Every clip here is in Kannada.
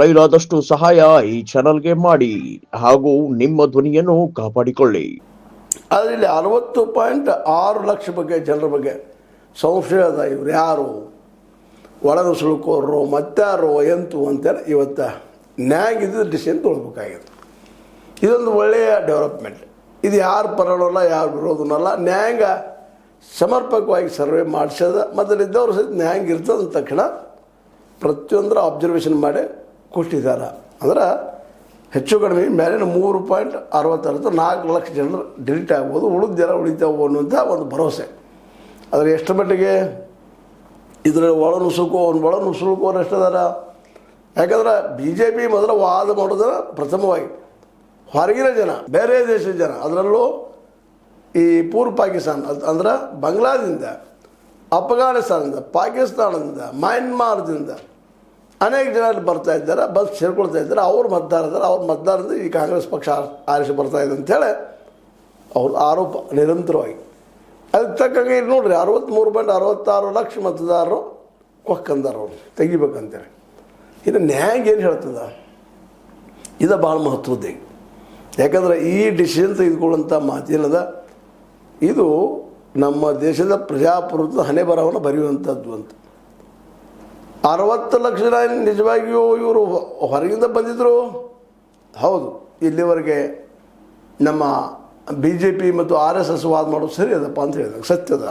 ಕೈಲಾದಷ್ಟು ಸಹಾಯ ಈ ಚಾನಲ್ಗೆ ಮಾಡಿ ಹಾಗೂ ನಿಮ್ಮ ಧ್ವನಿಯನ್ನು ಕಾಪಾಡಿಕೊಳ್ಳಿ. ಆದರೆ ಇಲ್ಲಿ 60.6 ಲಕ್ಷ ಬಗ್ಗೆ ಜನರ ಬಗ್ಗೆ ಸಂಶಯ ಅದ. ಇವ್ರು ಯಾರು, ಒಳನುಸುಳುಕೋರು ಮತ್ತಾರು ಎಂತು ಅಂತೇಳಿ ಇವತ್ತು ನ್ಯಾಗಿದ್ದು ಡಿಸಿಷನ್ ತೊಗೊಳ್ಬೇಕಾಗಿದೆ. ಇದೊಂದು ಒಳ್ಳೆಯ ಡೆವಲಪ್ಮೆಂಟ್. ಇದು ಯಾರು ಪರವಲ್ಲ, ಯಾರು ವಿರೋಧನಲ್ಲ. ನ್ಯಾಯಾಂಗ ಸಮರ್ಪಕವಾಗಿ ಸರ್ವೆ ಮಾಡಿಸೋದ ಮೊದಲಿದ್ದವ್ರು ಸಹಿತ ನ್ಯಾಯಾಂಗ ಇರ್ತದ ತಕ್ಷಣ ಪ್ರತಿಯೊಂದರ ಅಬ್ಸರ್ವೇಷನ್ ಮಾಡಿ ಕೊಟ್ಟಿದ್ದಾರೆ. ಅಂದ್ರೆ ಹೆಚ್ಚು ಕಡಿಮೆ ಮೇಲಿನ 3.66 4 ಲಕ್ಷ ಜನರು ಡಿಲೀಟ್ ಆಗ್ಬೋದು, ಉಳಿದ ಜನ ಉಳಿತಾವು ಅನ್ನುವಂಥ ಒಂದು ಭರವಸೆ. ಆದರೆ ಎಷ್ಟು ಮಟ್ಟಿಗೆ ಇದರ ಒಳನುಸುಳುಕೋರು ಎಷ್ಟದಾರ? ಯಾಕಂದ್ರೆ BJP ಮೊದಲು ವಾದ ಮಾಡೋದರ ಪ್ರಥಮವಾಗಿ ಹೊರಗಿನ ಜನ, ಬೇರೆ ದೇಶದ ಜನ, ಅದರಲ್ಲೂ ಈ ಪೂರ್ವ ಪಾಕಿಸ್ತಾನ ಅಂದ್ರೆ ಬಾಂಗ್ಲಾದಿಂದ, ಅಫ್ಘಾನಿಸ್ತಾನದಿಂದ, ಪಾಕಿಸ್ತಾನದಿಂದ, ಮಯನ್ಮಾರದಿಂದ ಅನೇಕ ಜನ ಬರ್ತಾ ಇದ್ದಾರೆ, ಬಂದು ಸೇರ್ಕೊಳ್ತಾ ಇದ್ದಾರೆ. ಅವ್ರು ಮತದಾರದಿಂದ ಈ ಕಾಂಗ್ರೆಸ್ ಪಕ್ಷ ಆರಿಸಿ ಬರ್ತಾ ಇದೆ ಅಂಥೇಳಿ ಅವ್ರ ಆರೋಪ ನಿರಂತರವಾಗಿ. ಅದಕ್ಕೆ ತಕ್ಕಂಗೆ ಇಲ್ಲಿ ನೋಡ್ರಿ 63.66 ಲಕ್ಷ ಮತದಾರರು ಒಕ್ಕಂದಾರ ಅವ್ರು ತೆಗಿಬೇಕಂತೇಳಿ. ಇನ್ನು ನ್ಯಾಯಾಂಗ ಏನು ಹೇಳ್ತದ? ಇದು ಭಾಳ ಮಹತ್ವದ್ದು. ಯಾಕಂದ್ರೆ ಈ ಡಿಸಿಷನ್ ತೆಗೆದುಕೊಳ್ಳುವಂಥ ಮಾತೇನದ, ಇದು ನಮ್ಮ ದೇಶದ ಪ್ರಜಾಪ್ರಭುತ್ವದ ಹಣೆ ಬರಹವನ್ನು ಬರೆಯುವಂಥದ್ದು ಅಂತ. 60 ಲಕ್ಷ ಜನ ನಿಜವಾಗಿಯೂ ಇವರು ಹೊರಗಿಂದ ಬಂದಿದ್ದರು. ಹೌದು, ಇಲ್ಲಿವರೆಗೆ ನಮ್ಮ BJP ಮತ್ತು RSS ವಾದ ಮಾಡೋದು ಸರಿ ಅದಪ್ಪ ಅಂತ ಹೇಳಿದಾಗ ಸತ್ಯದ.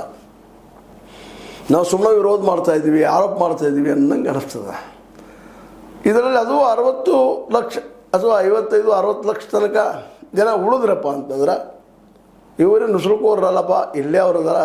ನಾವು ಸುಮ್ಮನೆ ವಿರೋಧ ಮಾಡ್ತಾಯಿದ್ದೀವಿ, ಆರೋಪ ಮಾಡ್ತಾಯಿದ್ದೀವಿ ಅನ್ನಂಗೆ ಅನ್ನಿಸ್ತದ. ಇದರಲ್ಲಿ ಅದು 60 ಲಕ್ಷ ಅಥವಾ 55-60 ಲಕ್ಷ ತನಕ ಜನ ಉಳಿದ್ರಪ್ಪ ಅಂತಂದ್ರೆ ಇವರೇ ನುಸುಳುಕೋರಲ್ಲಪ್ಪ, ಇಲ್ಲೇ ಅವರದಾರ